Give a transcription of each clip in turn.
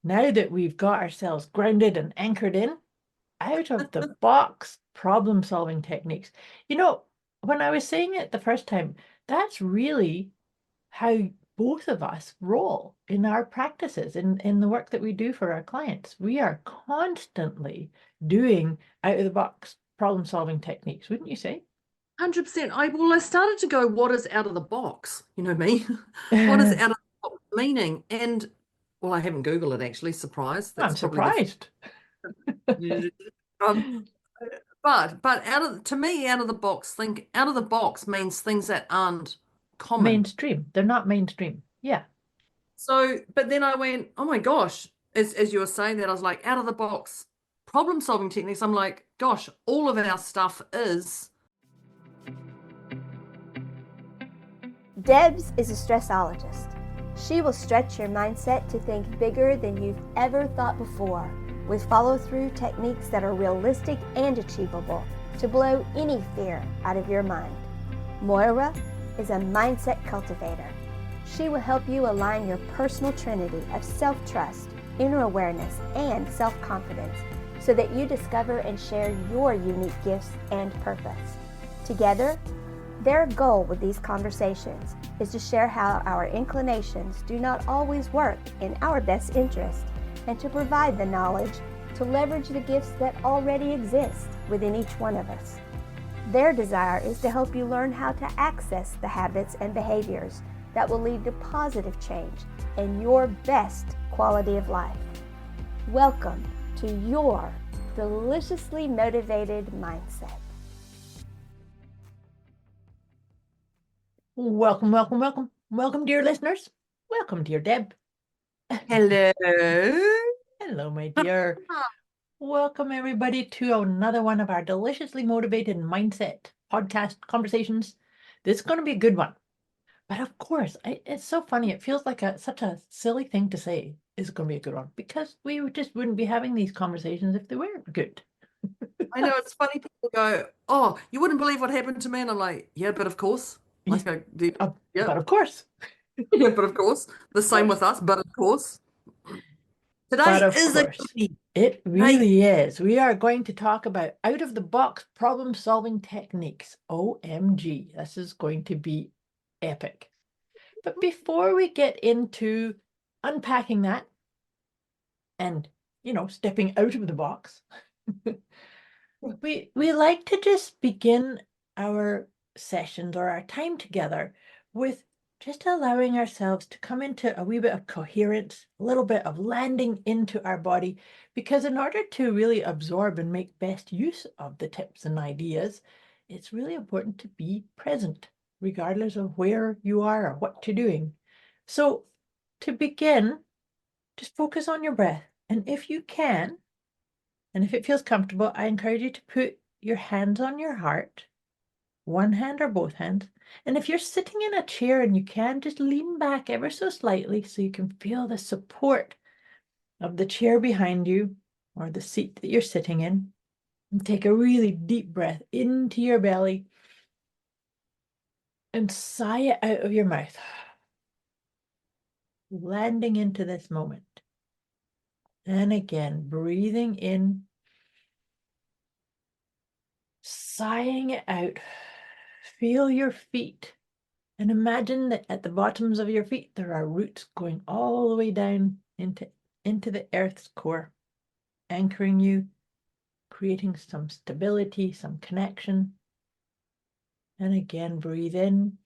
now that we've got ourselves grounded and anchored in, out of the box problem solving techniques. You know, when I was saying it the first time, that's really how both of us roll in our practices, in the work that we do for our clients. We are constantly doing out of the box problem solving techniques, wouldn't you say? 100%. I started to go, what is out of the box? You know me. What is out of the box meaning? And well, I haven't Googled it actually. Surprise. I'm That's probably the surprised. um, but to me, out of the box, think out of the box means things that aren't common. Mainstream. They're not mainstream. Yeah. So, but then I went, oh my gosh, as you were saying that, I was like, out of the box problem solving techniques. I'm like, gosh, all of our stuff is. Debz is a stressologist. She will stretch your mindset to think bigger than you've ever thought before, with follow-through techniques that are realistic and achievable to blow any fear out of your mind. Moira is a mindset cultivator. She will help you align your personal trinity of self-trust, inner awareness, and self-confidence so that you discover and share your unique gifts and purpose. Together, their goal with these conversations is to share how our inclinations do not always work in our best interest and to provide the knowledge to leverage the gifts that already exist within each one of us. Their desire is to help you learn how to access the habits and behaviors that will lead to positive change and your best quality of life. Welcome to your deliciously motivated mindset. Welcome, welcome, welcome. Welcome, dear listeners. Welcome, dear Deb. Hello. Hello, my dear. Welcome, everybody, to another one of our deliciously motivated mindset podcast conversations. This is going to be a good one. But of course, it's so funny. It feels like such a silly thing to say it's going to be a good one because we just wouldn't be having these conversations if they weren't good. I know it's funny. People go, "Oh, you wouldn't believe what happened to me," and I'm like, "Yeah, but of course." Like, yeah, But of course. yeah, but of course. The Of same course. with us, but of course. But Today of is a course, goodie. it Today, really is. We are going to talk about out of the box problem solving techniques. OMG, this is going to be epic. But before we get into unpacking that and, stepping out of the box, we like to just begin our sessions or our time together with just allowing ourselves to come into a wee bit of coherence, a little bit of landing into our body, because in order to really absorb and make best use of the tips and ideas, it's really important to be present, regardless of where you are or what you're doing. So to begin, just focus on your breath. And if you can, and if it feels comfortable, I encourage you to put your hands on your heart, one hand or both hands. And if you're sitting in a chair and you can, just lean back ever so slightly so you can feel the support of the chair behind you or the seat that you're sitting in. And take a really deep breath into your belly and sigh it out of your mouth, landing into this moment. And again, breathing in, sighing it out. Feel your feet and imagine that at the bottoms of your feet there are roots going all the way down into the earth's core, anchoring you, creating some stability, some connection. And again, breathe in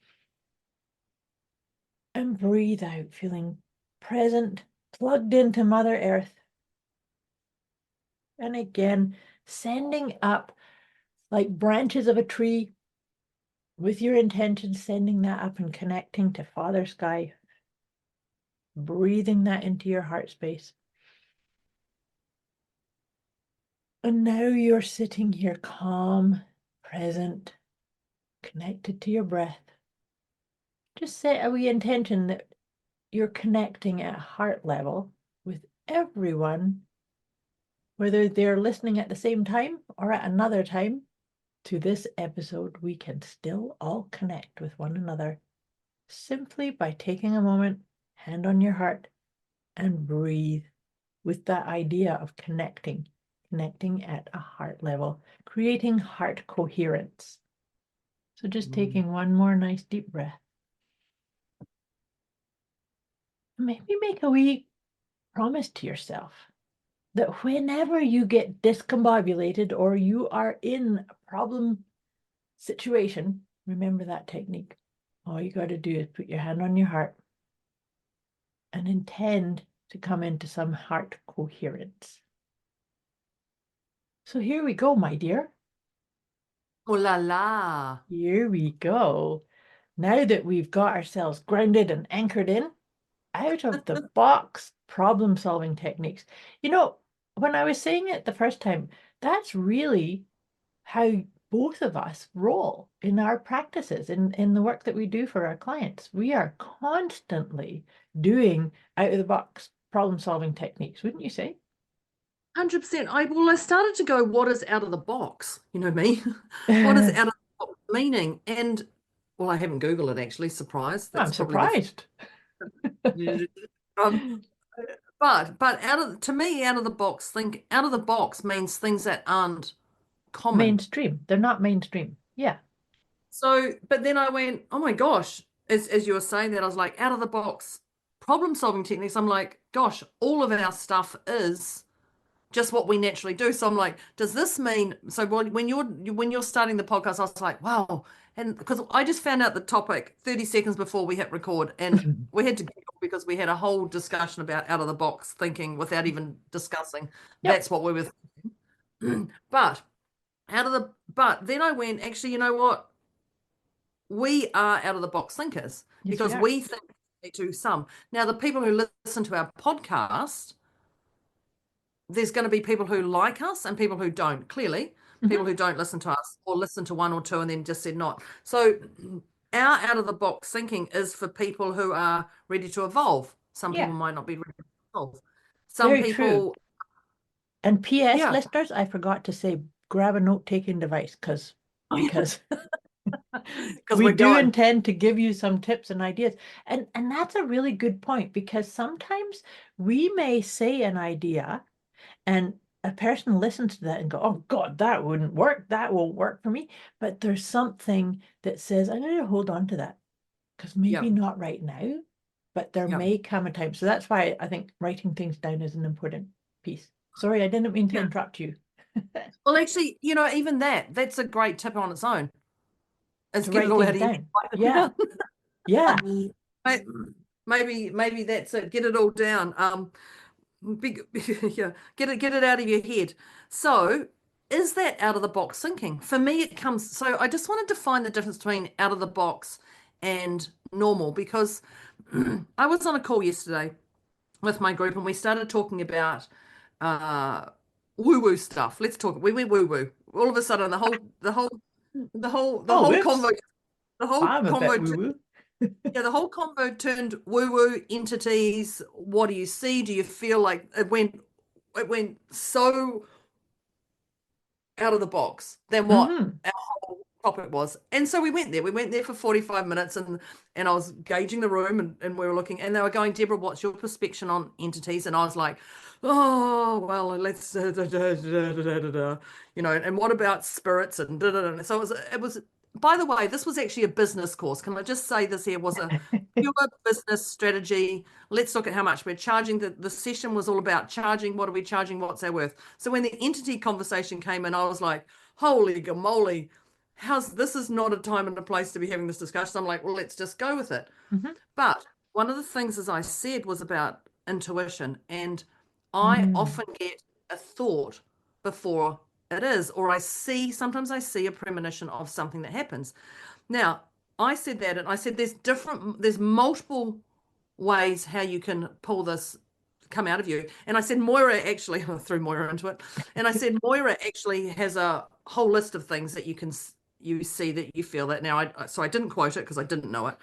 and breathe out, feeling present, plugged into Mother Earth. And again, sending up like branches of a tree with your intention, sending that up and connecting to Father Sky, breathing that into your heart space. And now you're sitting here calm, present, connected to your breath. Just set a wee intention that you're connecting at heart level with everyone, whether they're listening at the same time or at another time. To this episode, we can still all connect with one another simply by taking a moment, hand on your heart, and breathe with that idea of connecting at a heart level, creating heart coherence. So just taking one more nice deep breath. Maybe make a wee promise to yourself that whenever you get discombobulated or you are in a problem situation, remember that technique. All you got to do is put your hand on your heart and intend to come into some heart coherence. So here we go, my dear. Oh la la. Here we go. Now that we've got ourselves grounded and anchored in, out of the box problem solving techniques. You know, when I was saying it the first time, that's really how both of us roll in our practices, in the work that we do for our clients. We are constantly doing out of the box problem solving techniques, wouldn't you say? 100%. I started to go, what is out of the box? You know me. What is out of the box meaning? And well, I haven't Googled it actually. Surprise. I'm That's probably surprised. um, but to me, out of the box, think out of the box means things that aren't common. Mainstream. They're not mainstream. Yeah. So, but then I went, oh my gosh, as you were saying that, I was like, out of the box problem solving techniques. I'm like, gosh, all of our stuff is just what we naturally do. So I'm like, does this mean, so when you're starting the podcast, I was like, wow. And because I just found out the topic 30 seconds before we hit record, and we had to giggle because we had a whole discussion about out of the box thinking without even discussing. Yep. That's what we were thinking. But then I went, actually, you know what? We are out of the box thinkers because we think to some. Now, the people who listen to our podcast, there's going to be people who like us and people who don't, clearly. People who don't listen to us or listen to one or two and then just said not. So our out of the box thinking is for people who are ready to evolve. Some people might not be ready to evolve. Some Very people. True. And P.S. listeners, I forgot to say, grab a note-taking device because we do intend to give you some tips and ideas. And that's a really good point, because sometimes we may say an idea and a person listens to that and go, oh God, that wouldn't work. That won't work for me. But there's something that says, I need to hold on to that because maybe not right now, but there may come a time. So that's why I think writing things down is an important piece. Sorry, I didn't mean to interrupt you. Well, actually, even that's a great tip on its own. To write things down. Yeah. Yeah. Maybe that's it. Get it all down. Get it out of your head. So is that out of the box thinking? For me, it comes. So I just want to define the difference between out of the box and normal, because I was on a call yesterday with my group and we started talking about woo-woo stuff. Let's talk. We went woo-woo. All of a sudden, the whole convo. The whole convo. The whole convo turned woo-woo, entities. What do you see? Do you feel like it went so out of the box than what our whole topic was? And so we went there. We went there for 45 minutes and I was gauging the room and we were looking and they were going, Deborah, what's your perspective on entities? And I was like, oh, well, let's, and what about spirits? And so it was, by the way, this was actually a business course. Can I just say this here was a pure business strategy. Let's look at how much we're charging. The session was all about charging. What are we charging? What's our worth? So when the entity conversation came in, I was like, holy gamoly, this is not a time and a place to be having this discussion. I'm like, well, let's just go with it. But one of the things, as I said, was about intuition. And I often get a thought before it is, or sometimes I see a premonition of something that happens. Now, I said that, and I said there's multiple ways how you can pull this, come out of you. And I said, Moira actually, I threw Moira into it, and I said, Moira actually has a whole list of things that you see that you feel that. Now, so I didn't quote it because I didn't know it,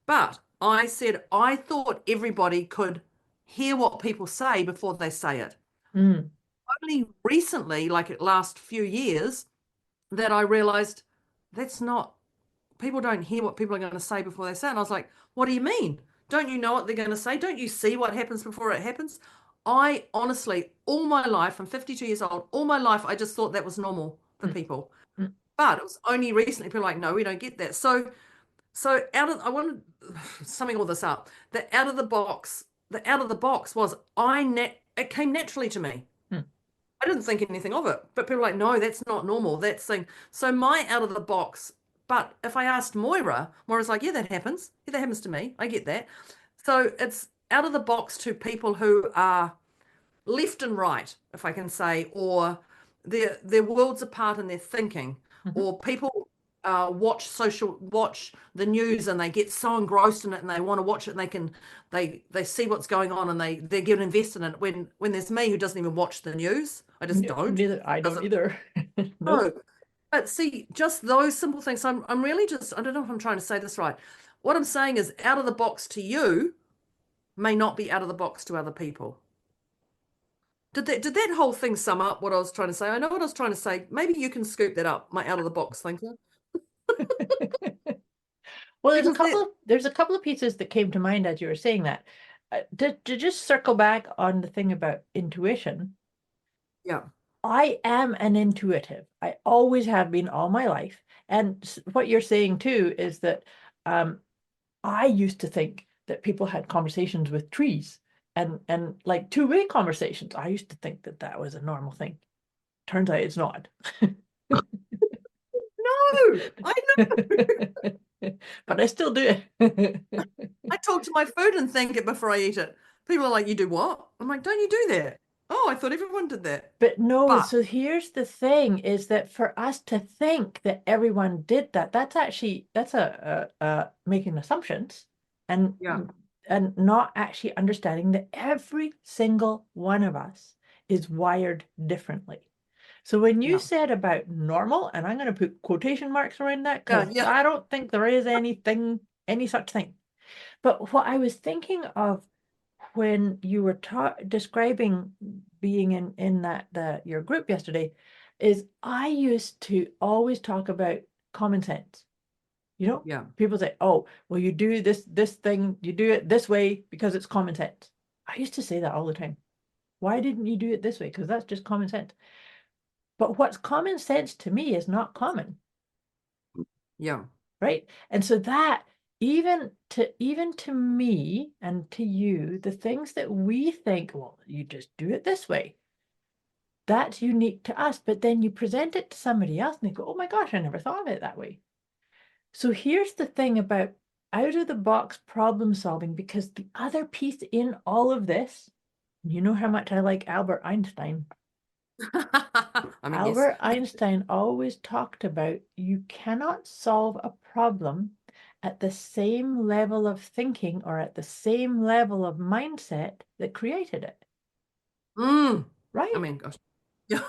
but I said, I thought everybody could hear what people say before they say it. Only recently, like last few years, that I realized people don't hear what people are going to say before they say it. And I was like, what do you mean? Don't you know what they're going to say? Don't you see what happens before it happens? I honestly, all my life, I'm 52 years old, all my life, I just thought that was normal for Mm, people. mm, But it was only recently people are like, no, we don't get that. So I wanted summing all this up. The out of the box was it came naturally to me. mm. I didn't think anything of it, but people were like, no, that's not normal. That's thing. So my out of the box. But if I asked Moira's like, yeah, that happens. Yeah, that happens to me. I get that. So it's out of the box to people who are left and right, if I can say, or their worlds apart in their thinking, Mhm. or people watch the news and they get so engrossed in it and they want to watch it and they see what's going on and they get invested in it. When there's me who doesn't even watch the news, I just don't. Neither I don't Doesn't either. Nope. no. But see, just those simple things. I'm really just I don't know if I'm trying to say this right. What I'm saying is out of the box to you may not be out of the box to other people. Did that whole thing sum up what I was trying to say? I know what I was trying to say. Maybe you can scoop that up, my out of the box thinker. Well, Because that, there's a couple of pieces that came to mind as you were saying that. To just circle back on the thing about intuition, yeah, I am an intuitive. I always have been all my life. And what you're saying too is that um, I used to think that people had conversations with trees and like two-way conversations. I used to think that that was a normal thing. Turns out it's not. no, I know. But I still do it. I talk to my food and thank it before I eat it. People are like, "You do what?" I'm like, "Don't you do that?" Oh, I thought everyone did that. But no, But so here's the thing is that for us to think that everyone did that, that's making assumptions and yeah, and not actually understanding that every single one of us is wired differently. So when you yeah, said about normal, and I'm going to put quotation marks around that yeah, because yeah. I don't think there is any such thing. But what I was thinking of when you were describing being in your group yesterday is I used to always talk about common sense. You know, Yeah. people say, "Oh, well, you do this thing, you do it this way because it's common sense." I used to say that all the time. Why didn't you do it this way? Because that's just common sense. But what's common sense to me is not common, Yeah. right? And so that even to me and to you, the things that we think, well, you just do it this way, that's unique to us. But then you present it to somebody else and they go, oh my gosh, I never thought of it that way. So here's the thing about out of the box problem solving, because the other piece in all of this, you know how much I like Albert Einstein. I mean, yes. Albert Einstein always talked about you cannot solve a problem at the same level of thinking or at the same level of mindset that created it, Mm. I right? mean, gosh. Yeah.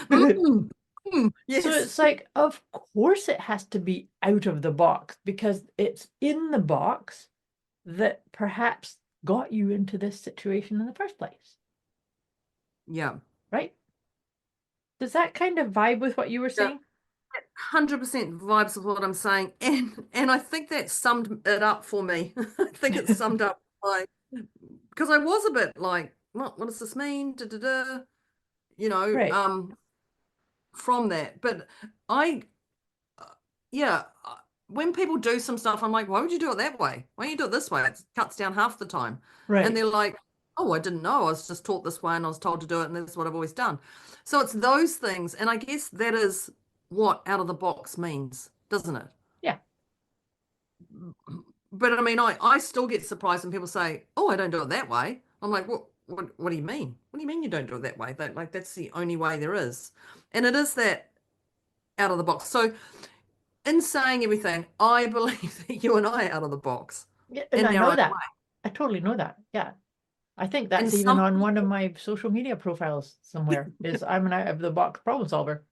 Mm. Mm. So Yes. it's like, of course, it has to be out of the box because it's in the box that perhaps got you into this situation in the first place, Yeah. right? Does that kind of vibe with what you were Yeah. saying? 100% vibes with what I'm saying. And I think that summed it up for me. I think it summed up because I was a bit like, what does this mean? Da, da, da. You know, Right, from that. But I, yeah, when people do some stuff, I'm like, why would you do it that way? Why don't you do it this way? It cuts down half the time. And right. they're like, oh, I didn't know. I was just taught this way and I was told to do it. And that's what I've always done. So it's those things. And I guess that is what out of the box means, doesn't it? Yeah. But I mean, I still get surprised when people say, oh, I don't do it that way. I'm like, what do you mean? What do you mean you don't do it that way? Like, that's the only way there is. And it is that out of the box. So in saying everything, I believe that you and I are out of the box Yeah, and in I our know own that. way. I totally know that. Yeah. I think And that's even some on one of people, my social media profiles somewhere is I'm an out of the box problem solver.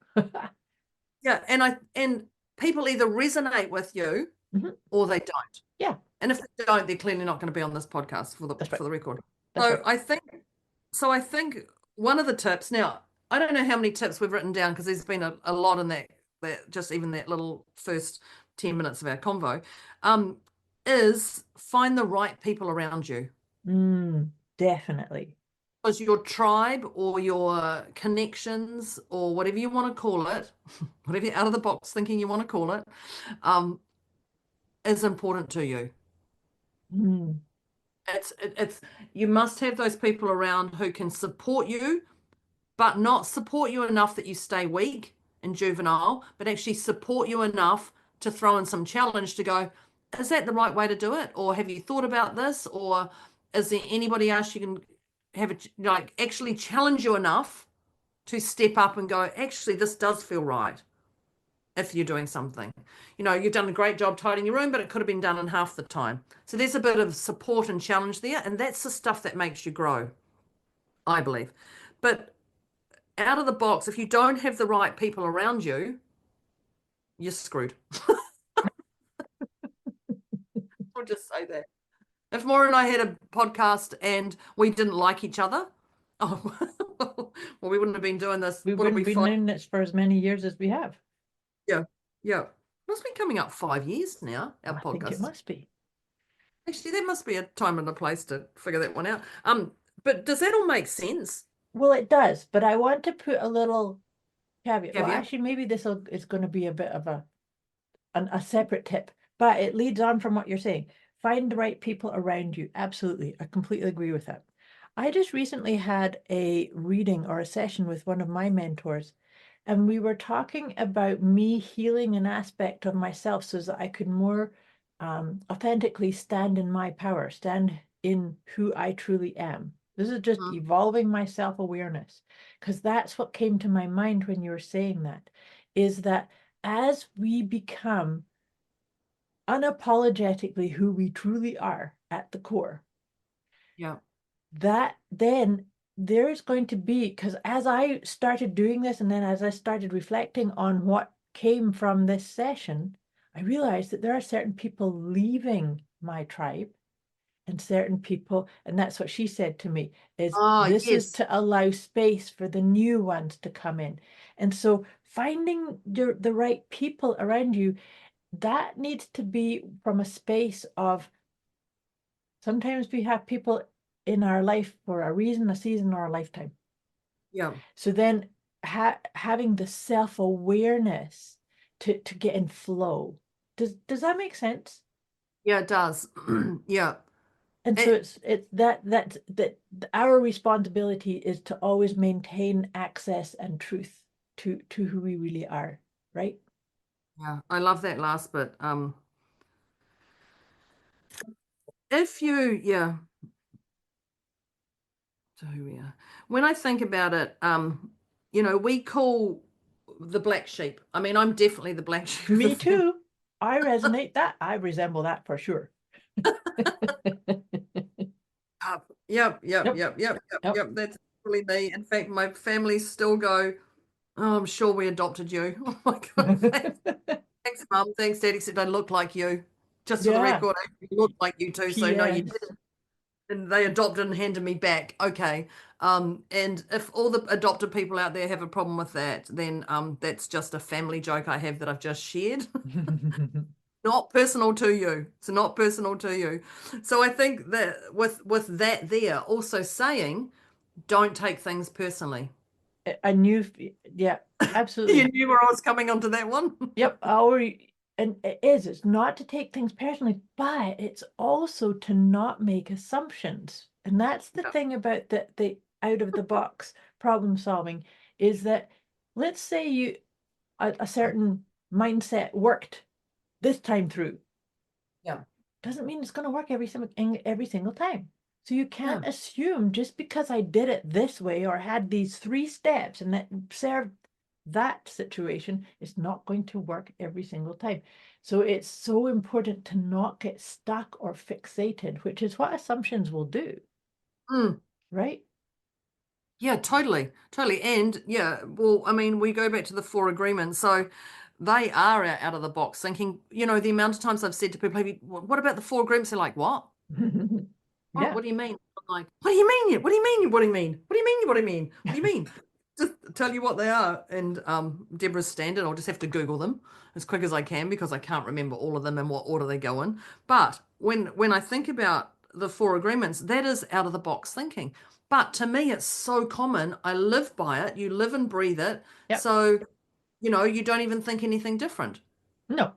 yeah, and people either resonate with you Mhm. or they don't. Yeah, And if they don't, they're clearly not going to be on this podcast for the that's for right. the record. That's So right. I think one of the tips now, I don't know how many tips we've written down because there's been a lot in that just even that little first 10 minutes of our convo, is find the right people around you. Mm, definitely. Because your tribe or your connections or whatever you want to call it, whatever out of the box thinking you want to call it, um, is important to you. Mm. It's you must have those people around who can support you, but not support you enough that you stay weak and juvenile, but actually support you enough to throw in some challenge to go, is that the right way to do it? Or have you thought about this? Or is there anybody else you can have it like actually challenge you enough to step up and go, actually, this does feel right if you're doing something. You've done a great job tidying your room, but it could have been done in half the time. So there's a bit of support and challenge there. And that's the stuff that makes you grow, I believe. But out of the box, if you don't have the right people around you, you're screwed. I'll just say that. If Maura and I had a podcast and we didn't like each other, oh, well, we wouldn't have been doing this. We What are wouldn't we, be five? doing this for as many years as we have. Yeah, yeah. Must be coming up 5 years now, our I think it podcast. must be. Actually, there must be a time and a place to figure that one out. But does that all make sense? Well, it does, but I want to put a little caveat. Well, Caveat? actually, maybe is going to be a bit of a separate tip, but it leads on from what you're saying. Find the right people around you. Absolutely. I completely agree with that. I just recently had a reading or a session with one of my mentors, and we were talking about me healing an aspect of myself so that I could more authentically stand in my power, stand in who I truly am. This is just evolving my self-awareness, because that's what came to my mind when you were saying that, is that as we become unapologetically who we truly are at the core, Yeah. that then there's going to be, because as I started doing this and then as I started reflecting on what came from this session, I realized that there are certain people leaving my tribe and certain people, and that's what she said to me, is this is Yes. to allow space for the new ones to come in. And so finding the right people around you, that needs to be from a space of, sometimes we have people in our life for a reason, a season, or a lifetime. Yeah. So then having the self-awareness to get in flow. Does that make sense? Yeah, it does. Yeah. And so it's that our responsibility is to always maintain access and truth to who we really are, right? Yeah. I love that last bit. If you, yeah. So here we are. When I think about it, we call the black sheep. I mean, I'm definitely the black sheep. of the Me family. too. I resonate that. I resemble that for sure. Yep, Yep. yep. That's really me. In fact, my family still go, oh, I'm sure we adopted you. Oh my God. Thanks, Mum. Thanks, Dad. Except I look like you. Just for the Yeah. record, I look like you too. So no, you P.S. didn't. And they adopted and handed me back. Okay. And if all the adopted people out there have a problem with that, then that's just a family joke I have that I've just shared. Not personal to you. It's not personal to you. So I think that with that there, also saying, don't take things personally. I knew, yeah, You absolutely. knew where I was coming onto that one. Yep, and it's not to take things personally, but it's also to not make assumptions. And that's the Yeah. thing about the out of the box problem solving, is that, let's say a certain mindset worked this time through. Yeah. Doesn't mean it's going to work every single time. So you Yeah. can't assume just because I did it this way or had these 3 steps and that served that situation, it's not going to work every single time. So it's so important to not get stuck or fixated, which is what assumptions will do, Mm. right? Yeah, totally. Totally. And yeah, well, I mean, we go back to the 4 agreements. So they are out of the box thinking, the amount of times I've said to people, what about the 4 agreements? They're like, what? Yeah. What do you mean? I'm like, what do you mean? What do you mean? What do you mean? What do you mean? What do you mean? What do you mean? Just tell you what they are. And Deborah's standard, I'll just have to Google them as quick as I can because I can't remember all of them and what order they go in. But when I think about the 4 agreements, that is out of the box thinking. But to me, it's so common. I live by it. You live and breathe it. Yep. So, you don't even think anything different. No.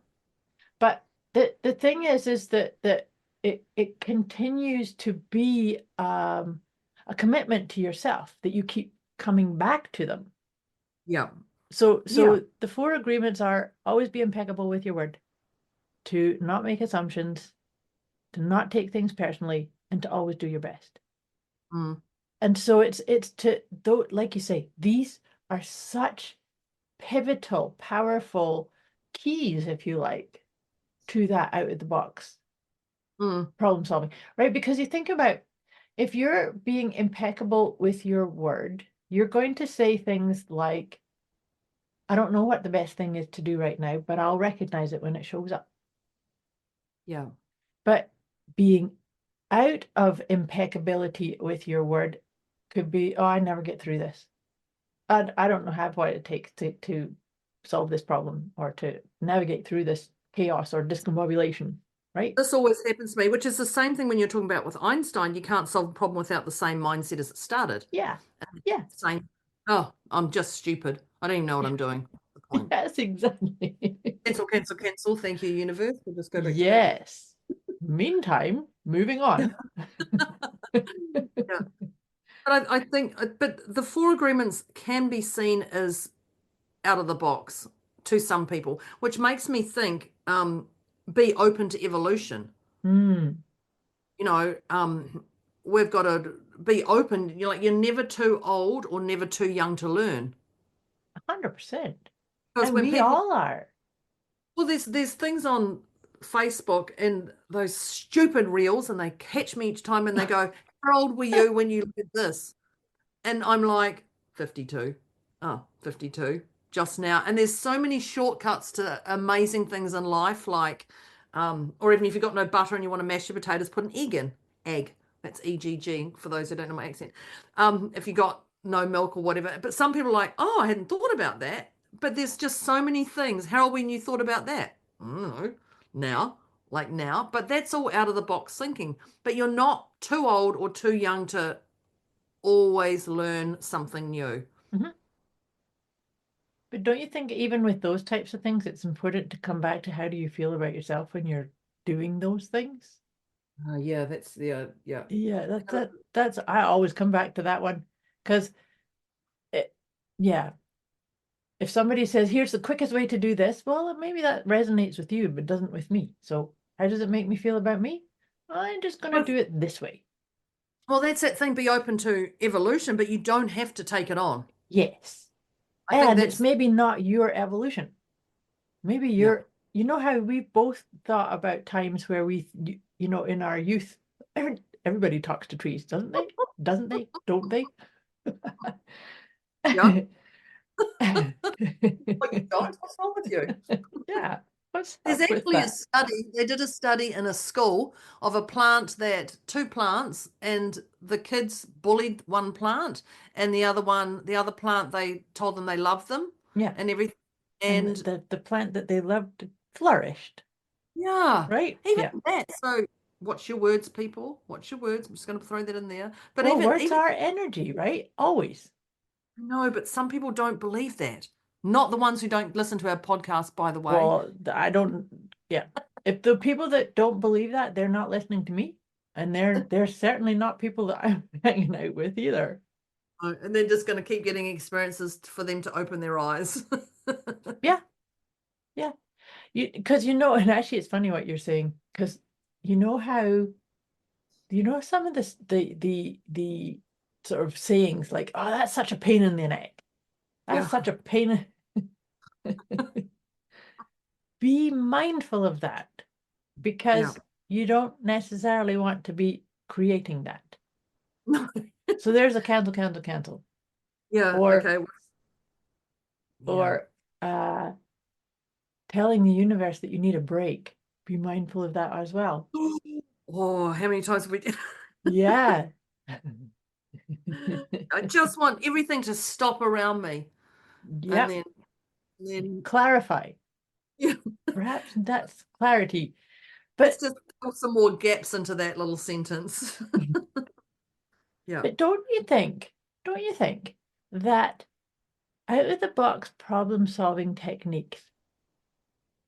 But the thing is that it continues to be a commitment to yourself that you keep coming back to them. Yeah. So Yeah. the 4 agreements are always be impeccable with your word, to not make assumptions, to not take things personally, and to always do your best. Mm. And so it's to, though, like you say, these are such pivotal, powerful keys, if you like, to that out of the box problem solving, right? Because you think about, if you're being impeccable with your word, you're going to say things like, I don't know what the best thing is to do right now, but I'll recognize it when it shows up. Yeah. But being out of impeccability with your word could be, oh, I never get through this. I don't know what it takes to solve this problem or to navigate through this chaos or discombobulation, right? This always happens to me, which is the same thing when you're talking about with Einstein. You can't solve a problem without the same mindset as it started. Yeah. Yeah. Same. Oh, I'm just stupid. I don't even know what I'm doing. That's the point. Yes, exactly. Cancel, cancel, cancel. Thank you, universe. We'll just go back to that. Yes. Meantime, moving on. Yeah. But I think, but the 4 agreements can be seen as out of the box to some people, which makes me think, be open to evolution. Hmm. We've got to be open. You're never too old or never too young to learn. 100%. Because And when we people, all are. well, there's things on Facebook and those stupid reels, and they catch me each time, and they go, "How old were you when you did this?" And I'm like, 52. Oh, 52 just now. And there's so many shortcuts to amazing things in life, like, or even if you've got no butter and you want to mash your potatoes, put an egg in. Egg. That's EGG for those who don't know my accent. If you got no milk or whatever. But some people are like, oh, I hadn't thought about that. But there's just so many things. Harold, when you thought about that? I don't know. Now. But that's all out of the box thinking. But you're not too old or too young to always learn something new. Mhm. But don't you think even with those types of things, it's important to come back to how do you feel about yourself when you're doing those things? Yeah, that's the yeah. Yeah, that's I always come back to that one because yeah, if somebody says, here's the quickest way to do this, well, maybe that resonates with you, but doesn't with me. So how does it make me feel about me? I'm just going to do it this way. Well, that's that thing, be open to evolution, but you don't have to take it on. Yes. I think And it's that's, maybe not your evolution. Maybe yeah. you know how we both thought about times where in our youth, everybody talks to trees, doesn't they? Doesn't they? Don't they? Yeah. What, you don't? What's wrong with you? Yeah. What's There's up with actually a that? study, they did a study in a school of two plants, and the kids bullied one plant, and the other plant, they told them they loved them Yeah. and everything. And And the plant that they loved flourished, yeah, right? even Yeah. that. So, watch your words, people. Watch your words. I'm just going to throw that in there. But Well, words even are energy, right? Always. no, but some people don't believe that. Not the ones who don't listen to our podcast, by the way. Well, I don't, yeah. If the people that don't believe that, they're not listening to me. And they're certainly not people that I'm hanging out with either. And they're just going to keep getting experiences for them to open their eyes. Yeah. Yeah. Because and actually it's funny what you're saying, because how some of this the sort of sayings like, oh, that's such a pain in the neck. That's Yeah. such a pain. Be mindful of that, Yeah. because you don't necessarily want to be creating that. No. So there's a cancel. Yeah. Or Okay. Yeah. or telling the universe that you need a break. Be mindful of that as well. Oh, how many times have we did? Yeah. I just want everything to stop around me. Yep. And then Clarify. yeah. Perhaps that's clarity. Let's But just put some more gaps into that little sentence. Yeah. But don't you think that out of the box problem solving techniques,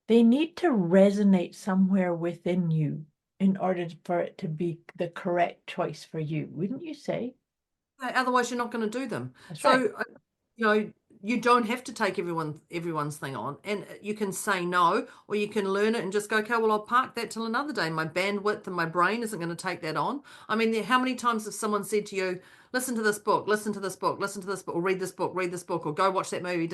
they need to resonate somewhere within you in order for it to be the correct choice for you, wouldn't you say? Otherwise, you're not going to do them. That's So, right. you know, you don't have to take everyone's thing on, and you can say no, or you can learn it and just go, okay, well, I'll park that till another day. My bandwidth and my brain isn't going to take that on. I mean, how many times have someone said to you, listen to this book, listen to this book, listen to this book, or read this book, or go watch that movie,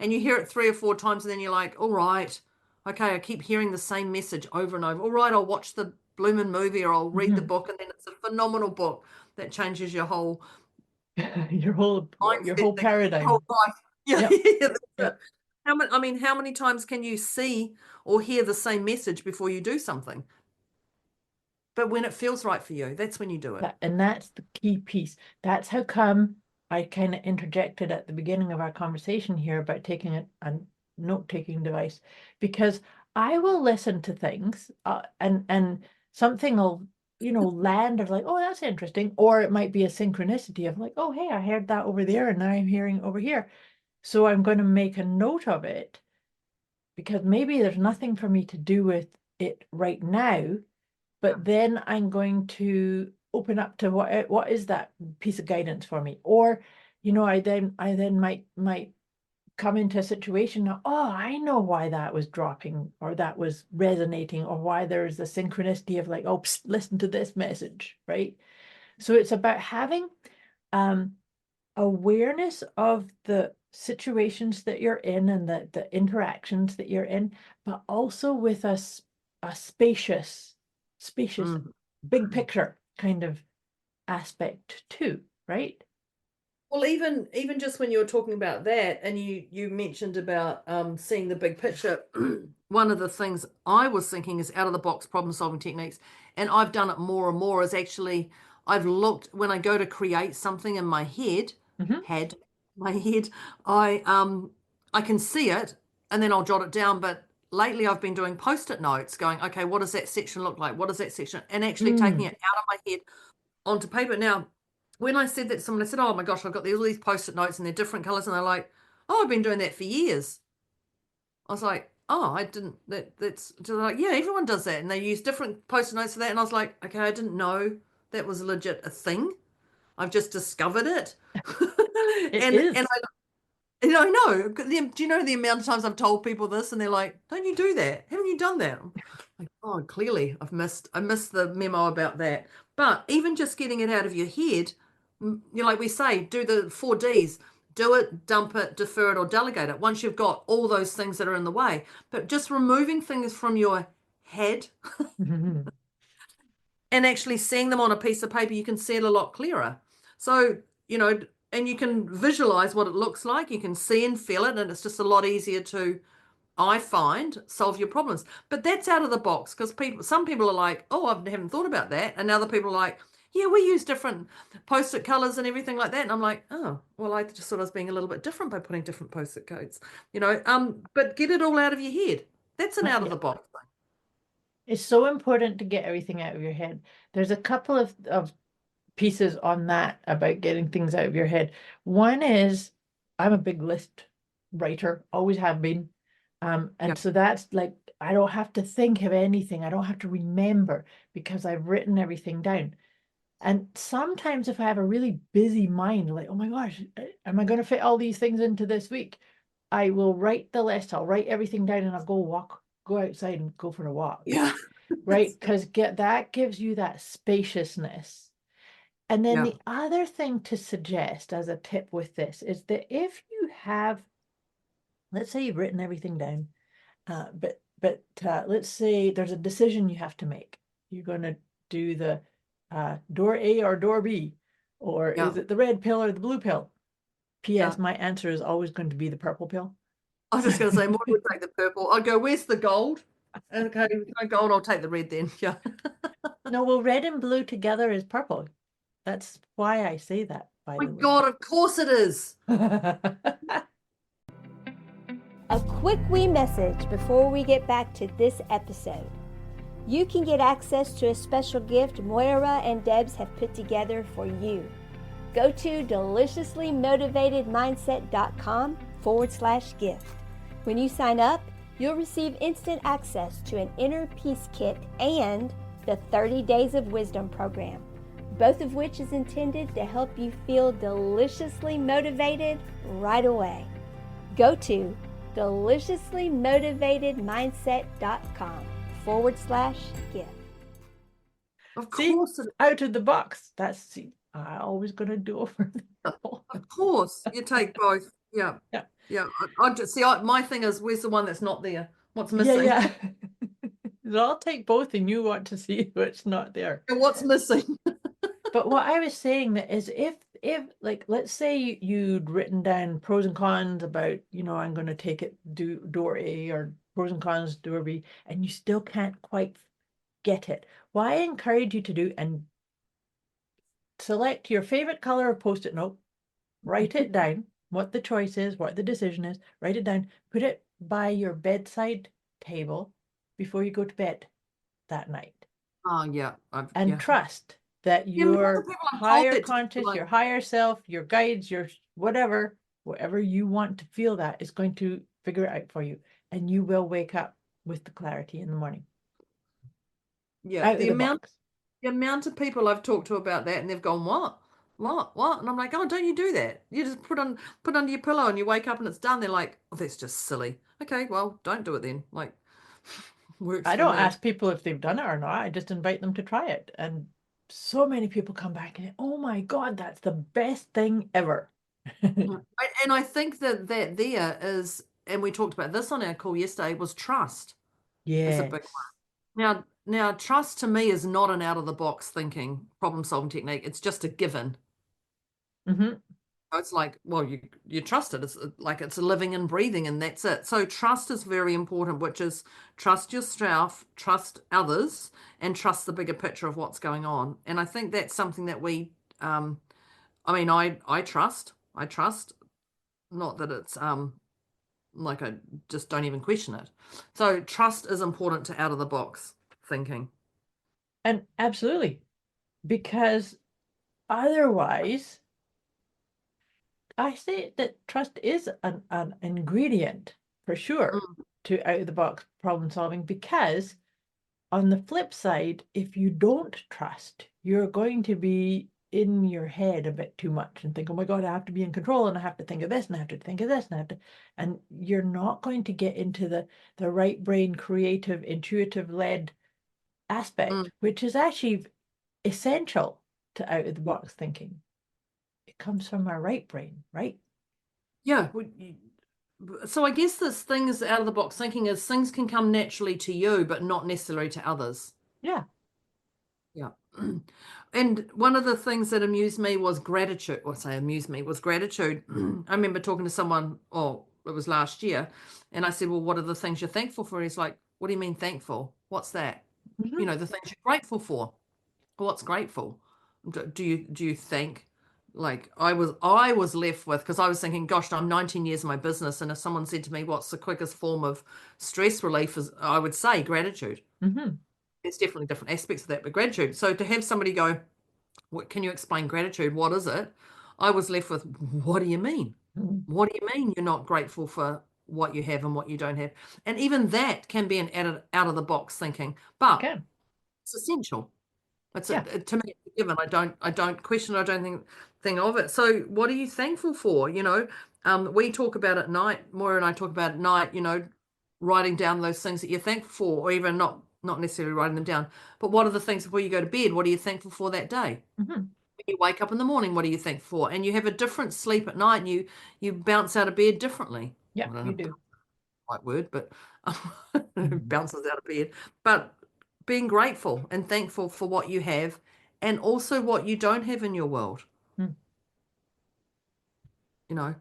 and you hear it 3 or 4 times, and then you're like, all right, okay, I keep hearing the same message over and over. All right, I'll watch the bloomin' movie, or I'll read the book, and then it's a phenomenal book that changes your whole Your whole mindset, the whole paradigm. life. Yeah, Yep. yeah, that's it. Yep. How many times can you see or hear the same message before you do something? But when it feels right for you, that's when you do it. And that's the key piece. That's how come I kind of interjected at the beginning of our conversation here about taking a note-taking device, because I will listen to things and something will, land of like, oh, that's interesting. Or it might be a synchronicity of like, oh, hey, I heard that over there and now I'm hearing over here. So I'm going to make a note of it because maybe there's nothing for me to do with it right now, but then I'm going to open up to what is that piece of guidance for me? Or, I then might come into a situation now, oh, I know why that was dropping or that was resonating, or why there's a synchronicity of like, oh, psst, listen to this message, right? So it's about having awareness of the situations that you're in and the interactions that you're in, but also with a spacious big picture kind of aspect too, right? Well, even just when you were talking about that, and you mentioned about seeing the big picture, one of the things I was thinking is out of the box problem solving techniques, and I've done it more and more. Is actually I've looked when I go to create something in my head, had my head, I can see it, and then I'll jot it down. But lately, I've been doing post-it notes, going, okay, what does that section look like? What does that section, and actually taking it out of my head onto paper. Now, when I said that to someone, I said, oh my gosh, I've got all these post-it notes and they're different colors. And they're like, oh, I've been doing that for years. I was like, oh, I didn't, that's they're like, yeah, everyone does that. And they use different post-it notes for that. And I was like, okay, I didn't know that was legit a thing. I've just discovered it. It and is. I know. Do you know the amount of times I've told people this and they're like, don't you do that? Haven't you done that? I'm like, oh, clearly I missed the memo about that. But even just getting it out of your head, like we say, do the 4 Ds. Do it, dump it, defer it, or delegate it once you've got all those things that are in the way. But just removing things from your head and actually seeing them on a piece of paper, you can see it a lot clearer. So, and you can visualize what it looks like. You can see and feel it, and it's just a lot easier to, I find, solve your problems. But that's out of the box, because some people are like, oh, I haven't thought about that. And other people are like, yeah, we use different post-it colors and everything like that. And I'm like, oh, well, I just thought I was being a little bit different by putting different post-it codes, but get it all out of your head. That's an out of the box thing. It's so important to get everything out of your head. There's a couple of pieces on that about getting things out of your head. One is I'm a big list writer, always have been. And so that's like, I don't have to think of anything. I don't have to remember because I've written everything down. And sometimes if I have a really busy mind, like, oh my gosh, am I going to fit all these things into this week? I will write the list. I'll write everything down and I'll go outside and go for a walk. Yeah. Right. Because that gives you that spaciousness. And then the other thing to suggest as a tip with this is that if you have, let's say you've written everything down, but let's say there's a decision you have to make. You're going to do the door A or door B, or is it the red pill or the blue pill? P.S. My answer is always going to be the purple pill. I was just going to say, more would take the purple. I'd go, where's the gold? Okay, no gold, I'll take the red then. Yeah. No, well, red and blue together is purple. That's why I say that, by the way. My God, of course it is. A quick wee message before we get back to this episode. You can get access to a special gift Moira and Debz have put together for you. Go to deliciouslymotivatedmindset.com/gift. When you sign up, you'll receive instant access to an inner peace kit and the 30 Days of Wisdom program, both of which is intended to help you feel deliciously motivated right away. Go to deliciouslymotivatedmindset.com/gift. Of See, course, out of the box. That's I always gonna do over the of course, you take both. Yeah, Yeah. yeah. I just see. My thing is, where's the one that's not there? What's Yeah, missing? yeah. So I'll take both, and you want to see what's not there. What's missing? But what I was saying that is if like let's say you'd written down pros and cons about, I'm gonna take it door A or pros and cons door B, and you still can't quite get it. What I encourage you to do and select your favorite color of post-it note, write it down, what the choice is, what the decision is, write it down, put it by your bedside table before you go to bed that night. Oh yeah, And trust that The amount of your people I've told higher that to, conscious, like, your higher self, your guides, your whatever you want to feel that is going to figure it out for you. And you will wake up with the clarity in the morning. yeah, Out of the box. the amount of people I've talked to about that, and they've gone, what? And I'm like, oh, don't you do that? You just put under your pillow, and you wake up, and it's done. They're like, oh, that's just silly. Okay, well, don't do it then. Like, works I for don't me. ask people if they've done it or not. I just invite them to try it. And so many people come back and, oh my God, that's the best thing ever. And I think that there is, and we talked about this on our call yesterday, was trust. Is a big Yes. one. Now, trust to me is not an out of the box thinking problem solving technique. It's just a given. Mm-hmm. It's like, well, you trust it. It's like it's living and breathing, and that's it. So trust is very important, which is trust yourself, trust others, and trust the bigger picture of what's going on. And I think that's something that I trust. I trust. Not that it's like I just don't even question it. So trust is important to out of the box thinking. And absolutely, because otherwise, I say that trust is an ingredient for sure Mm, to out of the box problem solving, because on the flip side, if you don't trust, you're going to be in your head a bit too much and think, oh my God, I have to be in control and I have to think of this and I have to think of this and I have to, and you're not going to get into the right brain, creative, intuitive led mm. aspect, which is actually essential to out of the Yeah. box thinking. It comes from our right brain, right? Yeah. So I guess this thing is out of the box thinking is things can come naturally to you, but not necessarily to others. Yeah. Yeah. And one of the things that amused me was gratitude, or say amused me was gratitude. I remember talking to someone, oh, it was last year, and I said, well, what are the things you're thankful for? He's like, what do you mean thankful? What's that? Mhm. The things you're grateful for. What's grateful? Do you think? Like I was left with, because I was thinking, gosh, I'm 19 years in my business, and if someone said to me, what's the quickest form of stress relief, is I would say gratitude. Mhm. There's definitely different aspects of that, but gratitude. So to have somebody go, what can you explain gratitude? What is it? I was left with, what do you mean? Mhm. What do you mean you're not grateful for what you have and what you don't have? And even that can be an out of the box thinking, but Okay. it's essential. It's Yeah. to me, it's a given. I don't question. I don't think of it. So, what are you thankful for? We talk about at night. Moira and I talk about at night. Writing down those things that you're thankful for, or even not necessarily writing them down. But what are the things before you go to bed? What are you thankful for that day? Mhm. When you wake up in the morning, what are you thankful for? And you have a different sleep at night, and you bounce out of bed differently. Yeah, I don't you know do. right word, but Mhm. bounces out of bed. But being grateful and thankful for what you have and also what you don't have in your world, Mm. you know,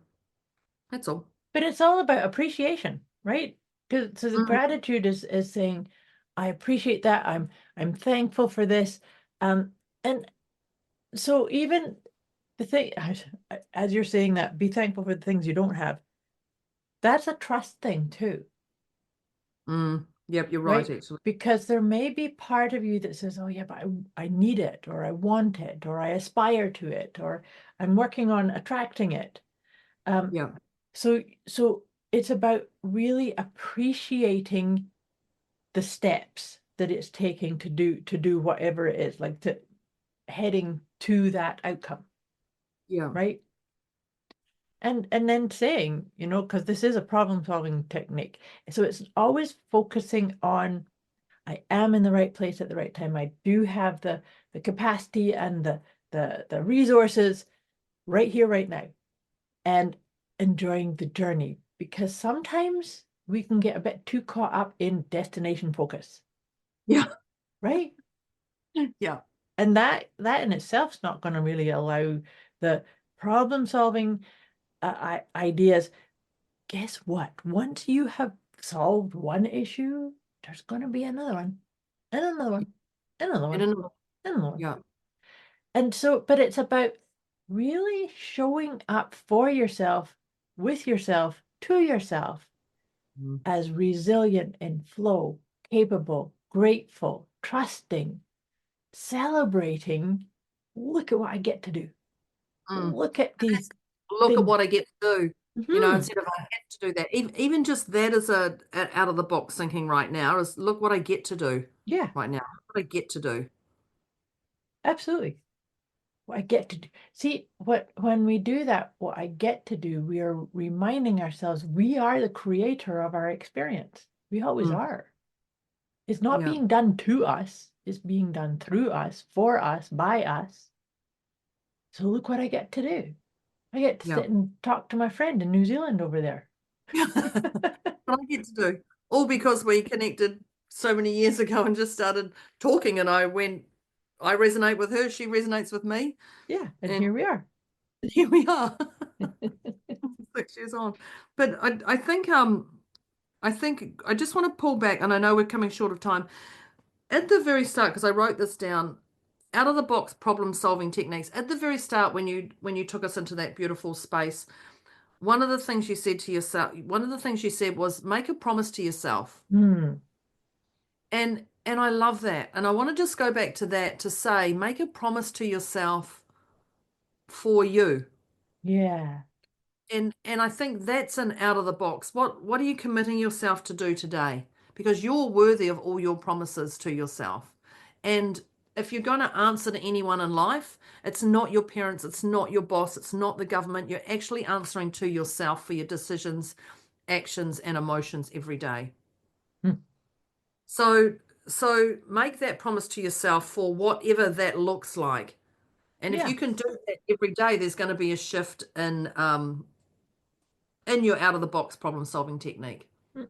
that's all. But it's all about appreciation, right? Because so the Mhm. gratitude is saying, I appreciate that. I'm thankful for this. And so even the thing, as you're saying that, be thankful for the things you don't have. That's a trust thing too. Yep, you're right, right? actually. Because there may be part of you that says, oh yeah, but I need it, or I want it, or I aspire to it, or I'm working on attracting it. Yeah. So it's about really appreciating the steps that it's taking to do whatever it is, like to heading to that outcome, Yeah. right? And then saying, because this is a problem solving technique. So it's always focusing on, I am in the right place at the right time. I do have the capacity and the resources right here, right now, and enjoying the journey. Because sometimes we can get a bit too caught up in destination focus, Yeah. right? Yeah. And that in itself is not going to really allow the problem solving ideas. Guess what? Once you have solved one issue, there's going to be another one, and another one, and another And one, another, and another one. yeah. And so, but it's about really showing up for yourself, with yourself, to yourself, Mm. as resilient in flow, capable, grateful, trusting, celebrating. Look at what I get to do. Mm. Look at these Look at things. what I get to do. Mhm. Instead of I have to do that. Even just that is a out of the box thinking right now is look what I get to do Yeah, right now. Look what I get to do. absolutely. What I get to do. See, when we do that, what I get to do, we are reminding ourselves we are the creator of our experience. We always Mm. are. It's not Yeah. being done to us, it's being done through us, for us, by us. So look what I get to do. I get to Yeah. sit and talk to my friend in New Zealand over there. What I get to do. All because we connected so many years ago and just started talking and I resonate with her, she resonates with me, Yeah, and and here we are. here we are. 6 years on. But I think I just want to pull back, and I know we're coming short of time. At the very start, because I wrote this down, out of the box problem solving techniques. At the very start, when you took us into that beautiful space, one of the things you said to yourself, one of the things you said was make a promise to yourself. Hmm. And I love that. And I want to just go back to that to say, make a promise to yourself for you. Yeah. And I think that's an out of the box. What are you committing yourself to do today? Because you're worthy of all your promises to yourself. And if you're going to answer to anyone in life, it's not your parents, it's not your boss, it's not the government. You're actually answering to yourself for your decisions, actions, and emotions every day. Hmm. So so make that promise to yourself for whatever that looks like. And if Yeah. you can do that every day, there's going to be a shift in your out of the box problem solving technique. Hmm.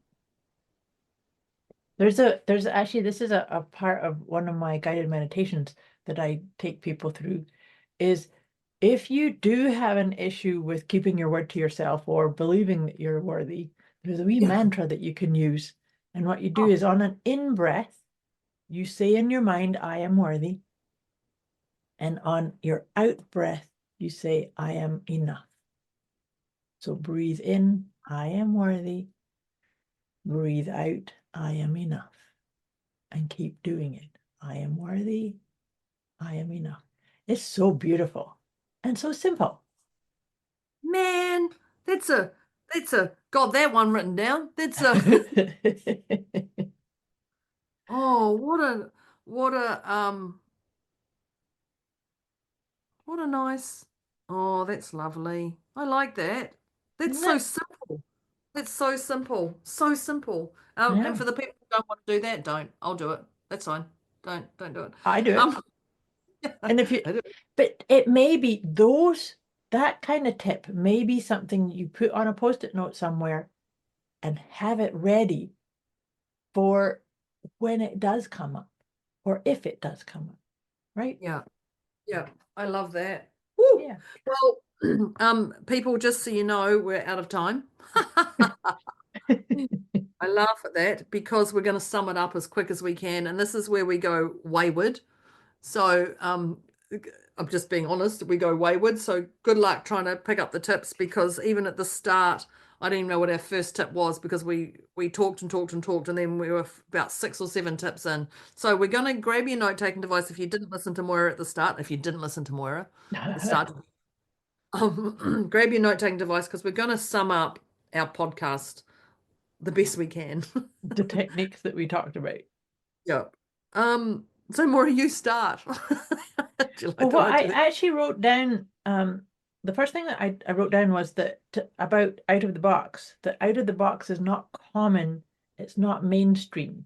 There's actually, this is a part of one of my guided meditations that I take people through, is if you do have an issue with keeping your word to yourself or believing that you're worthy, there's a wee Yeah. mantra that you can use. And what you do Oh, is on an in breath, you say in your mind, I am worthy. And on your out breath, you say, I am enough. So breathe in, I am worthy. Breathe out, I am enough. And keep doing it. I am worthy. I am enough. It's so beautiful and so simple. man, that's a got that one written down. That's a oh, what a nice, oh, that's lovely. I like that. That's so simple. That's so simple. So simple. And Yeah, for the people who don't want to do that, don't. I'll do it. That's fine. Don't do it. I do it. Um, And if you, I do it. but it may be that kind of tip may be something you put on a post-it note somewhere and have it ready for when it does come up or if it does come up, right? Yeah. Yeah. I love that. Woo. Yeah. Well, people, just so you know, we're out of time. I laugh at that because we're going to sum it up as quick as we can, and this is where we go wayward. So, I'm just being honest, we go wayward. So, good luck trying to pick up the tips because even at the start I don't even know what our first tip was because we talked and talked and talked, and then we were about 6 or 7 tips in. So we're going to grab your note-taking device if you didn't listen to Moira at the start. If you didn't listen to Moira at the start, grab your note-taking device because we're going to sum up our podcast the best we can. The techniques that we talked about. Yeah. So Moira, you start. Do you like Well, the what I idea? actually wrote down, the first thing that I wrote down was that about out of the box, that out of the box is not common, it's not mainstream.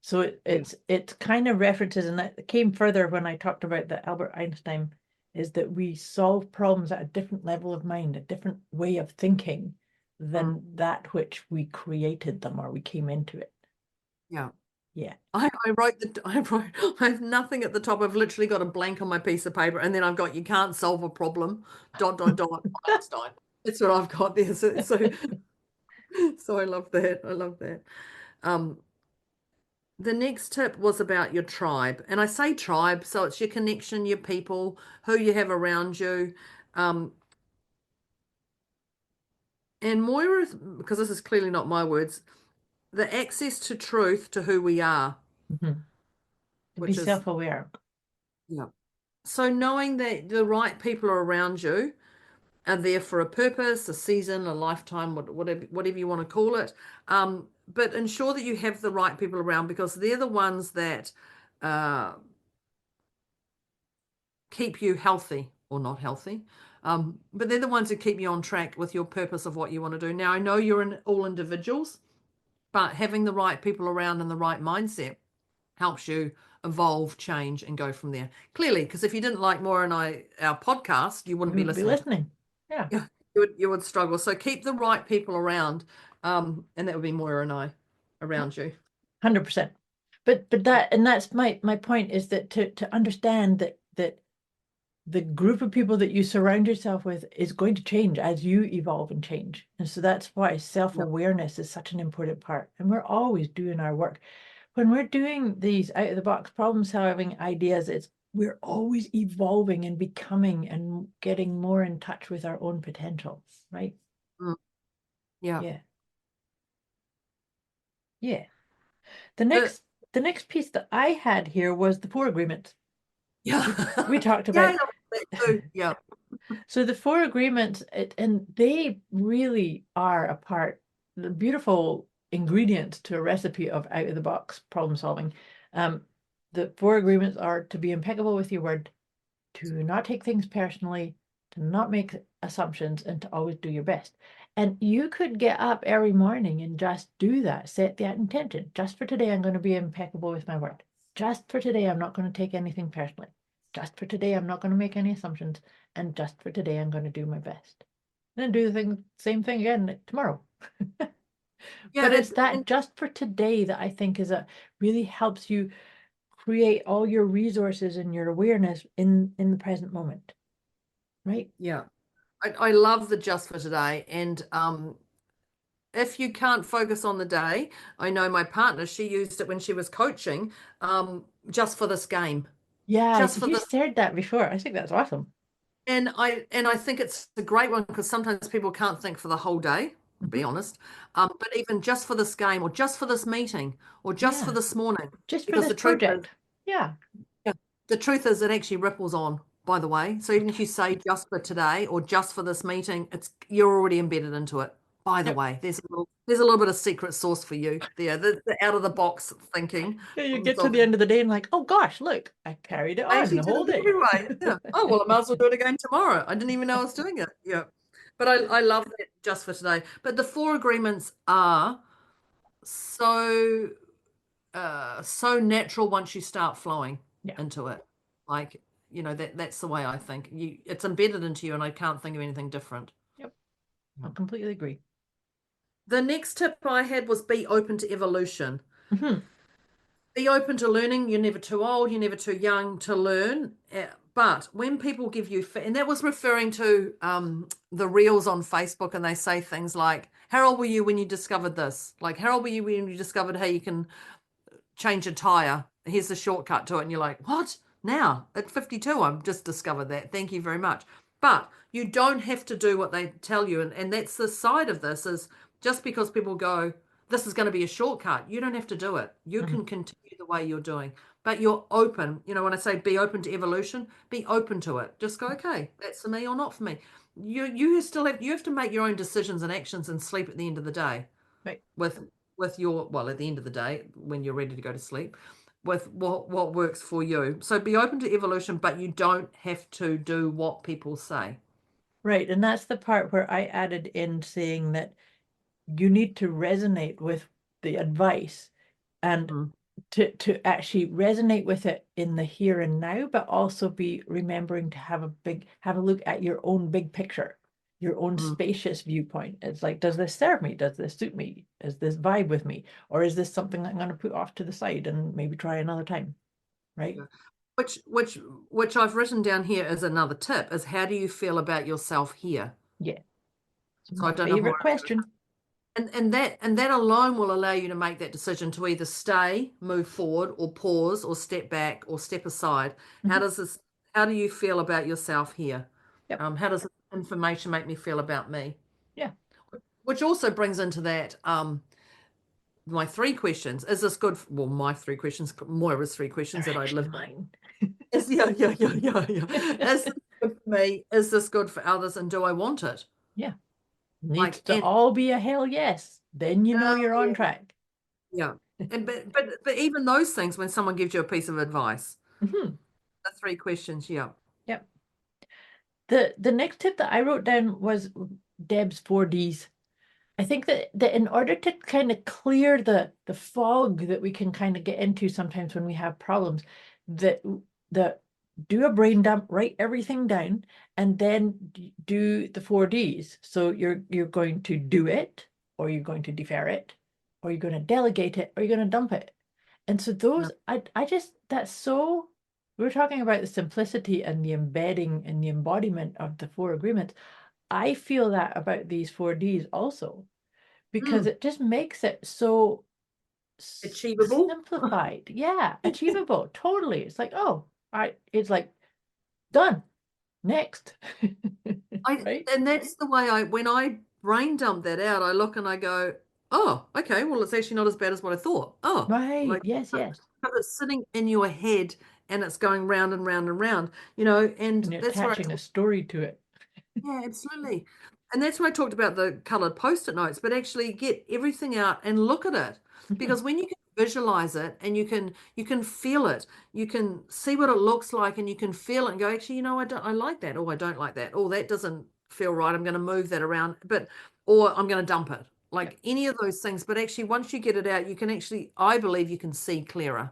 So it kind of references, and that came further when I talked about the Albert Einstein, is that we solve problems at a different level of mind, a different way of thinking than that which we created them or we came into it. Yeah. Yeah. I I have nothing at the top. I've literally got a blank on my piece of paper, and then I've got you can't solve a problem, ... Einstein. That's what I've got there. So I love that. I love that. Um, the next tip was about your tribe. And I say tribe, so it's your connection, your people, who you have around you. And Moira, because this is clearly not my words, the access to truth to who we are, Mhm. To be which is, self-aware. yeah. So knowing that the right people are around you are there for a purpose, a season, a lifetime, whatever you want to call it. But ensure that you have the right people around because they're the ones that uh, keep you healthy or not healthy. But they're the ones who keep you on track with your purpose of what you want to do. Now, I know you're all individuals, but having the right people around and the right mindset helps you evolve, change, and go from there. Clearly, because if you didn't like Maura and our podcast, you wouldn't You be would be listening to listening. Yeah. it. You would struggle. So keep the right people around, and that would be Moira and I around you. 100%. But that's my point is that to understand that the group of people that you surround yourself with is going to change as you evolve and change. And so that's why self-awareness is such an important part. And we're always doing our work. When we're doing these out of the box problem solving ideas, we're always evolving and becoming and getting more in touch with our own potential, right? Mm. Yeah. Yeah. Yeah. The next piece that I had here was the 4 agreements. Yeah. We talked Yeah, I about. know that too. Yeah. So the 4 agreements, and they really are the beautiful ingredients to a recipe of out of the box problem solving. The 4 agreements are to be impeccable with your word, to not take things personally, to not make assumptions, and to always do your best. And you could get up every morning and just do that, set that intention. Just for today, I'm going to be impeccable with my word. Just for today, I'm not going to take anything personally. Just for today, I'm not going to make any assumptions. And just for today, I'm going to do my best. Then do the same thing again tomorrow. Yeah, But it's that just for today that I think really helps you create all your resources and your awareness in the present moment, right? yeah. I love the just for today. And if you can't focus on the day, I know my partner, she used it when she was coaching, just for this game. Yeah, Just for you this. shared that before. I think that's awesome. And I think it's a great one because sometimes people can't think for the whole day, to be Mhm. honest. But even just for this game or just for this meeting or just for Yeah, this morning. just for Because this the truth is, project. Yeah, yeah, the truth is it actually ripples on, by the way. So even if you say just for today or just for this meeting, you're already embedded into it. By the yep. way, there's a little bit of secret sauce for you there, the out of the box thinking. Yeah, you on get to the solving. end of the day and like, oh gosh, look, I carried it I on actually the did whole it day. every way. Yeah. Oh well, I might as well do it again tomorrow. I didn't even know I was doing it. Yeah. But I love that just for today. But the 4 agreements are so so natural once you start flowing Yeah, into it. Like, that's the way I think. It's embedded into you and I can't think of anything different. yep, I completely agree. The next tip I had was be open to evolution. Mhm. Be open to learning. You're never too old, you're never too young to learn. But when people give you, and that was referring to the reels on Facebook, and they say things like, how old were you when you discovered this? Like, how old were you when you discovered, hey, you can change a tire? Here's the shortcut to it. And you're like, what? Now at 52, I've just discovered that. Thank you very much. But you don't have to do what they tell you. And that's the side of this is just because people go, this is going to be a shortcut, you don't have to do it. You can continue the way you're doing, but you're open. You know, when I say be open to evolution, be open to it. Just go, okay, that's for me or not for me. You still have, you have to make your own decisions and actions and sleep at the end of the day. Right. With your, well, at the end of the day, when you're ready to go to sleep, with what works for you. So be open to evolution, but you don't have to do what people say. Right. And that's the part where I added in saying that you need to resonate with the advice and to actually resonate with it in the here and now, but also be remembering to have a look at your own big picture, your own spacious viewpoint. It's like, does this serve me? Does this suit me? Is this vibe with me? Or is this something I'm going to put off to the side and maybe try another time? Right. Yeah. Which I've written down here as another tip is, how do you feel about yourself here? Yeah. So My I don't know favorite question. And that alone will allow you to make that decision to either stay, move forward, or pause, or step back, or step aside. How do you feel about yourself here? Yep. How does this information make me feel about me? Yeah. Which also brings into that my three questions. Is this good? Well, my three questions, Moira's three questions that I'd live. Mine. Yeah. Is this good for me? Is this good for others? And do I want it? Yeah. Needs to all be a hell yes. Then you know you're on track. Yeah. And but even those things, when someone gives you a piece of advice, the three questions, yeah. Yep. The next tip that I wrote down was Deb's 4Ds. I think that in order to kind of clear the fog that we can kind of get into sometimes when we have problems, that do a brain dump, write everything down, and then do the 4Ds. So you're going to do it, or you're going to defer it, or you're going to delegate it, or you're going to dump it. And so those, I just, that's so, we're talking about the simplicity and the embedding and the embodiment of the 4 agreements. I feel that about these 4Ds also, because it just makes it so achievable, simplified. Yeah, achievable. Totally. It's like, oh, it's like done. Next. Right? And that's the way when I brain dump that out, I look and I go, oh, okay, well, it's actually not as bad as what I thought. Oh, right. like, Yes. But it's sitting in your head and it's going round and round and round, you know, and you're that's attaching a story to it. Yeah, absolutely. And that's why I talked about the colored post-it notes, but actually get everything out and look at it. Because when you can visualize it and you can feel it, you can see what it looks like and you can feel it and go, actually, you know, I like that. Oh, I don't like that. Oh, that doesn't feel right. I'm going to move that around, or I'm going to dump it. Like any of those things. But actually, once you get it out, you can actually, I believe you can see clearer.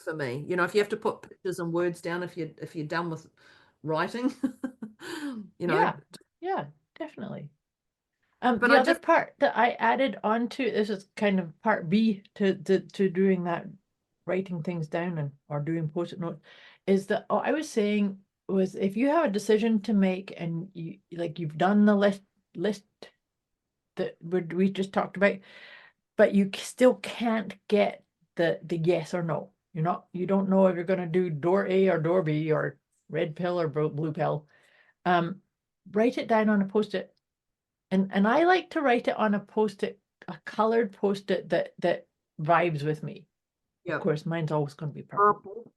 For me, you know, if you have to put pictures and words down, if you're done with writing, you know. Yeah, definitely. The other part that I added onto, this is kind of part B to doing that, writing things down or doing post-it notes, is that I was saying was, if you have a decision to make and you've done the list that we just talked about, but you still can't get the yes or no. You don't know if you're going to do door A or door B or red pill or blue pill. Write it down on a post-it. And I like to write it on a post-it, a colored post-it that vibes with me. Of course, mine's always going to be purple.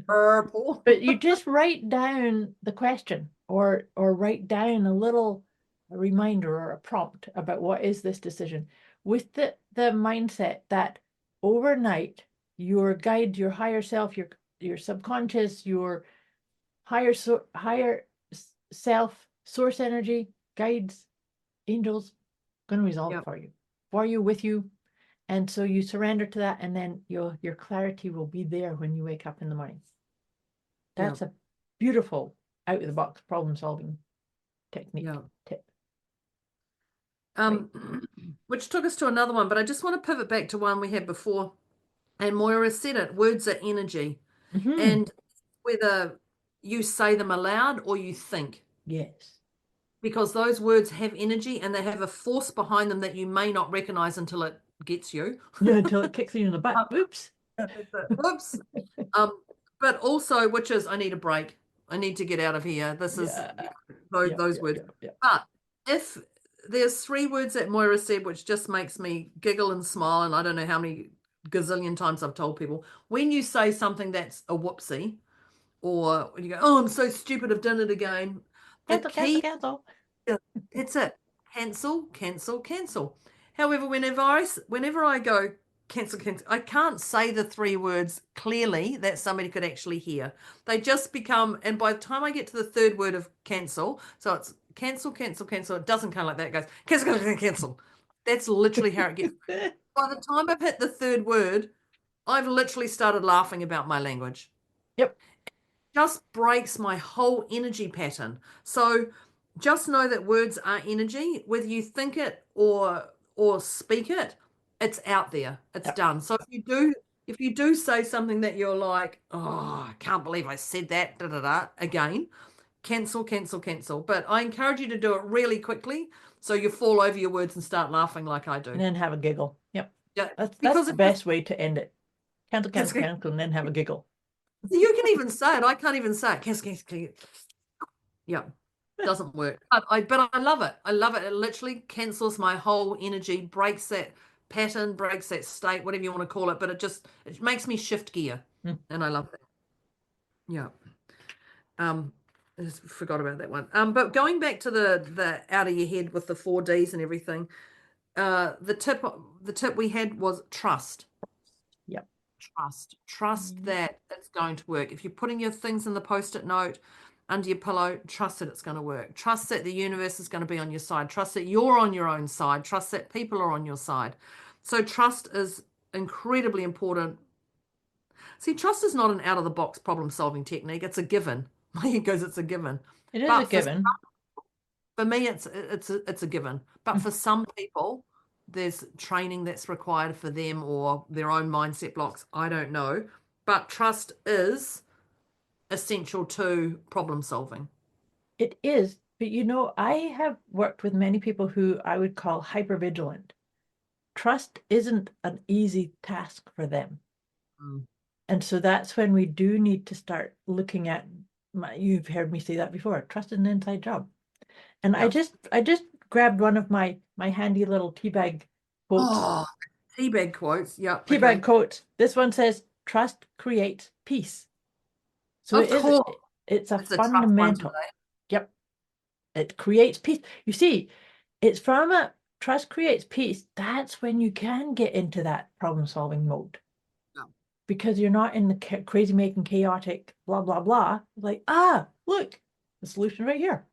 Purple. But you just write down the question or write down a little reminder or a prompt about what is this decision, with the mindset that overnight your guide, your higher self, your subconscious, your higher self, source energy, guides, angels, going to resolve it for you, with you. And so you surrender to that, and then your clarity will be there when you wake up in the morning. That's a beautiful out of the box problem solving technique tip. Which took us to another one, but I just want to pivot back to one we had before. And Moira said it, words are energy. And whether you say them aloud or you think. Yes. Because those words have energy and they have a force behind them that you may not recognize until it gets you. Yeah, until it kicks you in the butt. Oops. Oops. But also, which is, I need a break. I need to get out of here. This is those words. Yeah. But if there's 3 words that Moira said, which just makes me giggle and smile, and I don't know how many gazillion times I've told people, when you say something that's a whoopsie, or when you go, oh, I'm so stupid, I've done it again. The key, Cancel. that's it. Cancel, cancel, cancel. However, whenever I go cancel, cancel, I can't say the 3 words clearly that somebody could actually hear. They just become, and by the time I get to the 3rd word of cancel, so it's cancel, cancel, cancel. It doesn't come like that. It goes cancel, cancel, cancel. That's literally how it gets. By the time I've hit the 3rd word, I've literally started laughing about my language. Yep. Just breaks my whole energy pattern. So just know that words are energy, whether you think it or speak it, it's out there. It's done. So if you do say something that you're like, oh, I can't believe I said that, again, cancel, cancel, cancel. But I encourage you to do it really quickly so you fall over your words and start laughing like I do. And then have a giggle. Yep. Yeah, That's the best way to end it. Cancel, and then have a giggle. You can even say it. I can't even say it. Cancel. Yeah. Doesn't work. But I love it. I love it. It literally cancels my whole energy, breaks that pattern, breaks that state, whatever you want to call it. But it makes me shift gear. And I love that. Yeah. I just forgot about that one. But going back to the out of your head with the 4 Ds and everything, the tip we had was trust. Yep. Trust that it's going to work. If you're putting your things in the post-it note under your pillow, trust that it's going to work. Trust that the universe is going to be on your side. Trust that you're on your own side. Trust that people are on your side. So trust is incredibly important. See, trust is not an out-of-the-box problem-solving technique. It's a given. My head goes, it's a given. It is a given. For me, it's a given. But for some people, there's training that's required for them or their own mindset blocks. I don't know. But trust is essential to problem solving. It is. But I have worked with many people who I would call hypervigilant. Trust isn't an easy task for them. And so that's when we do need to start looking at, you've heard me say that before, trust is an inside job. And I just grabbed one of my handy little teabag quotes. Oh, teabag quotes. Yeah. Teabag quotes. This one says, trust creates peace. So it's a fundamental. Yep. It creates peace. You see, it's from trust creates peace. That's when you can get into that problem solving mode. Because you're not in the crazy making chaotic blah, blah, blah. Like, look, the solution right here.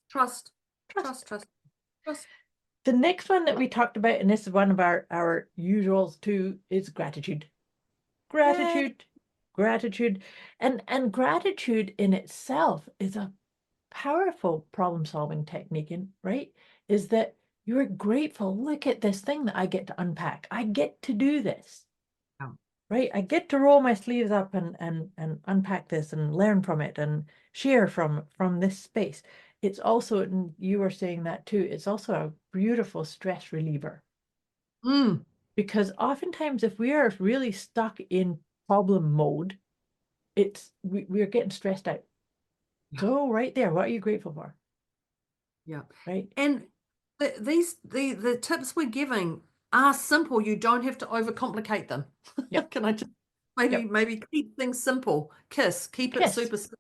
Trust. The next one that we talked about, and this is one of our usuals too, is gratitude. Gratitude. And gratitude in itself is a powerful problem-solving technique, right? Is that you're grateful. Look at this thing that I get to unpack. I get to do this. Right? I get to roll my sleeves up and unpack this and learn from it and share from this space. It's also, and you were saying that too, it's also a beautiful stress reliever. Because oftentimes if we are really stuck in problem mode, we're getting stressed out. So right there, what are you grateful for? Yeah. Right. And the tips we're giving are simple. You don't have to overcomplicate them. Yep. Can I just maybe keep things simple? Keep it super simple.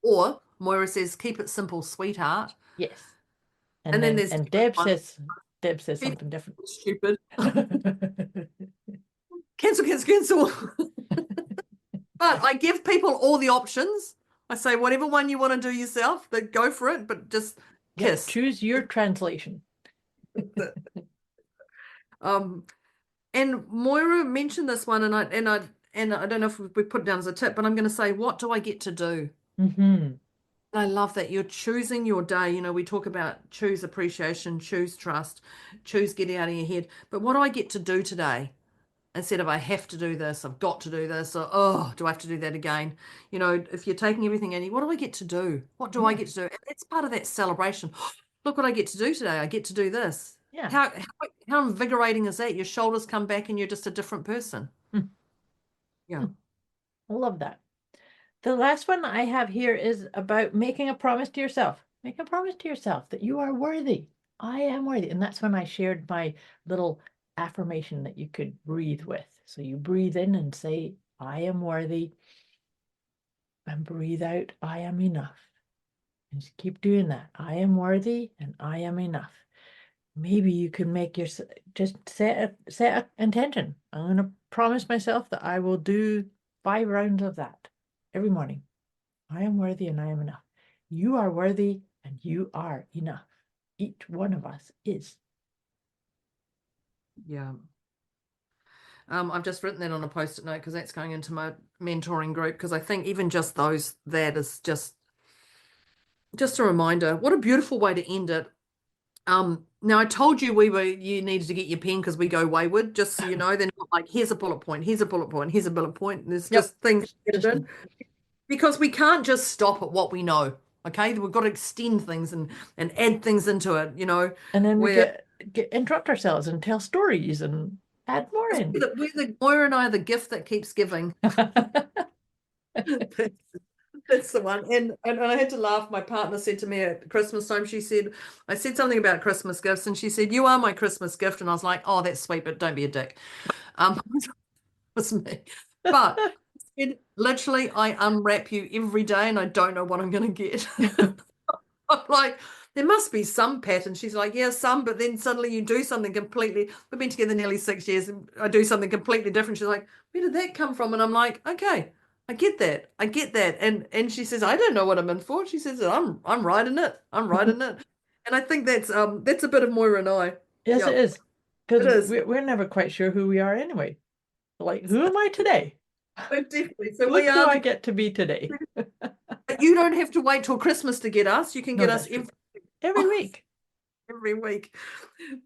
Or Moira says, keep it simple, sweetheart. Yes. And then Deb says something different. Stupid. Cancel. But I give people all the options. I say, whatever one you want to do yourself, but go for it, but just kiss. Choose your translation. And Moira mentioned this one, and I don't know if we put it down as a tip, but I'm going to say, what do I get to do? I love that you're choosing your day. We talk about choose appreciation, choose trust, choose getting out of your head. But what do I get to do today? Instead of I have to do this, I've got to do this, or do I have to do that again? If you're taking everything in, what do I get to do? What do I get to do? And that's part of that celebration. Look what I get to do today. I get to do this. Yeah. How invigorating is that? Your shoulders come back and you're just a different person. Yeah. I love that. The last one I have here is about making a promise to yourself. Make a promise to yourself that you are worthy. I am worthy. And that's when I shared my little affirmation that you could breathe with. So you breathe in and say, I am worthy. And breathe out, I am enough. And just keep doing that. I am worthy and I am enough. Maybe you can make your just set a intention. I'm going to promise myself that I will do 5 rounds of that every morning. I am worthy and I am enough. You are worthy and you are enough. Each one of us is. Yeah. I've just written that on a post-it note because that's going into my mentoring group, because I think even just that is just a reminder. What a beautiful way to end it. Now I told you you needed to get your pen because we go wayward, just so you know. They're not like, here's a bullet point, here's a bullet point, here's a bullet point. There's just things to get it in, because we can't just stop at what we know. Okay, we've got to extend things and add things into it, And then we get interrupt ourselves and tell stories and add more in. Moira and I are the gift that keeps giving. That's the one. And I had to laugh. My partner said to me at Christmas time, I said something about Christmas gifts, and she said, you are my Christmas gift. And I was like, oh, that's sweet, but don't be a dick. It was me. But literally, I unwrap you every day and I don't know what I'm going to get. I'm like, there must be some pattern. She's like, yeah, some, but then suddenly you do something completely. We've been together nearly 6 years and I do something completely different. She's like, where did that come from? And I'm like, okay, I get that. I get that. And she says, I don't know what I'm in for. She says, I'm riding it. I'm riding it. And I think that's a bit of Moira and I. Yes, Yep. it is. Because we're never quite sure who we are anyway. Like, who am I today? Definitely. So What do I get to be today? You don't have to wait till Christmas to get us. You can get us every week. Every week.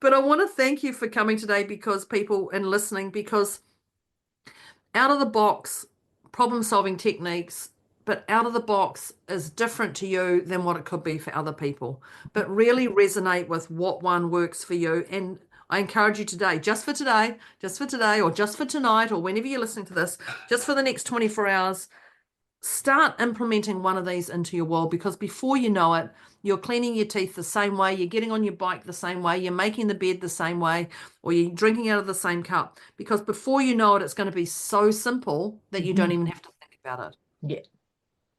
But I want to thank you for coming today, because people and listening, because out of the box problem solving techniques, but out of the box is different to you than what it could be for other people. But really resonate with what one works for you. And I encourage you today, just for today, or just for tonight, or whenever you're listening to this, just for the next 24 hours, start implementing one of these into your world, because before you know it, you're cleaning your teeth the same way, you're getting on your bike the same way, you're making the bed the same way, or you're drinking out of the same cup, because before you know it, it's going to be so simple that you don't even have to think about it. Yeah.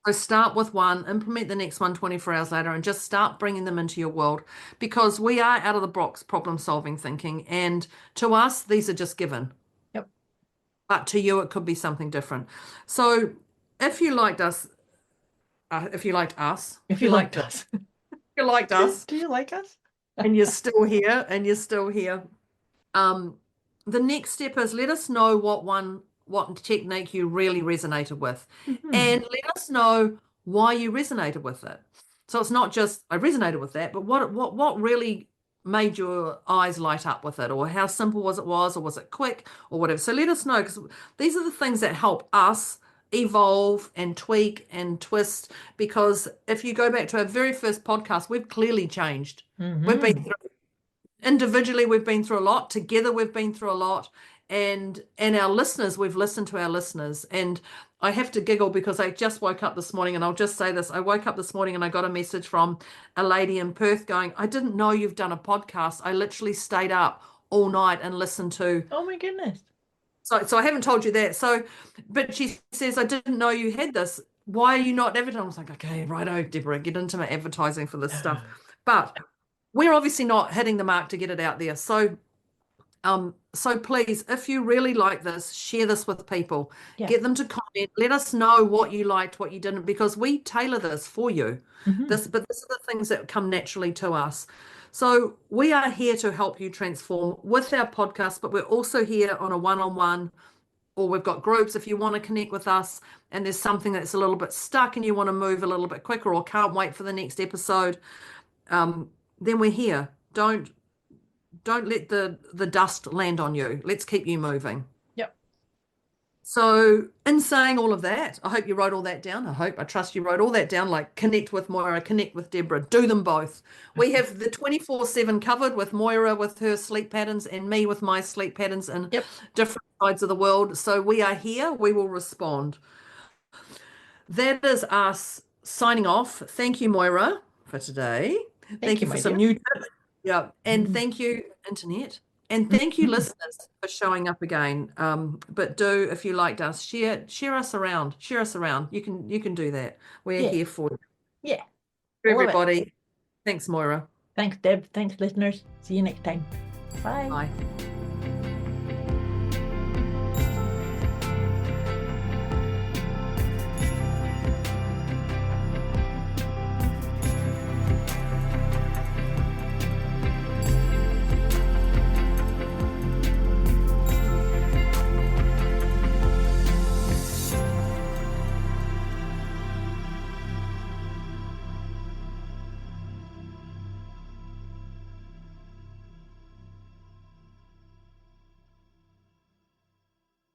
So start with one, implement the next one 24 hours later, and just start bringing them into your world, because we are out of the box problem solving thinking, and to us, these are just given. Yep. But to you, it could be something different. So if you liked us, do you like us, do you like us, and you're still here, the next step is let us know what technique you really resonated with, and let us know why you resonated with it. So it's not just I resonated with that, but what really made your eyes light up with it, or how simple was it, or was it quick, or whatever. So let us know, because these are the things that help us evolve and tweak and twist, because if you go back to our very first podcast, we've clearly changed. We've been through, individually we've been through a lot, together we've been through a lot, and our listeners, we've listened to our listeners. And I have to giggle because I just woke up this morning, and I'll just say this, I woke up this morning and I got a message from a lady in Perth going, I didn't know you've done a podcast. I literally stayed up all night and listened to. Oh my goodness. So I haven't told you that. So, but she says, I didn't know you had this. Why are you not advertising? I was like, okay, righto, Deborah, get into my advertising for this stuff. But we're obviously not hitting the mark to get it out there. So, so please, if you really like this, share this with people. Yeah. Get them to comment. Let us know what you liked, what you didn't, because we tailor this for you. But this are the things that come naturally to us. So we are here to help you transform with our podcast, but we're also here on a one-on-one, or we've got groups if you want to connect with us and there's something that's a little bit stuck and you want to move a little bit quicker or can't wait for the next episode, then we're here. Don't let the dust land on you. Let's keep you moving. So in saying all of that, I hope you wrote all that down. I trust you wrote all that down, like connect with Moira, connect with Deborah, do them both. We have the 24/7 covered, with Moira with her sleep patterns and me with my sleep patterns in different sides of the world. So we are here. We will respond. that is us signing off. Thank you, Moira, for today. Thank you you, for my some dear. new tips. Yeah. And thank you, Internet. And thank you, listeners, for showing up again. But do, if you liked us, share us around. Share us around. You can do that. We're Yeah. here for you. Yeah. For Love it. everybody. Thanks, Moira. Thanks, Deb. Thanks, listeners. See you next time. Bye. Bye.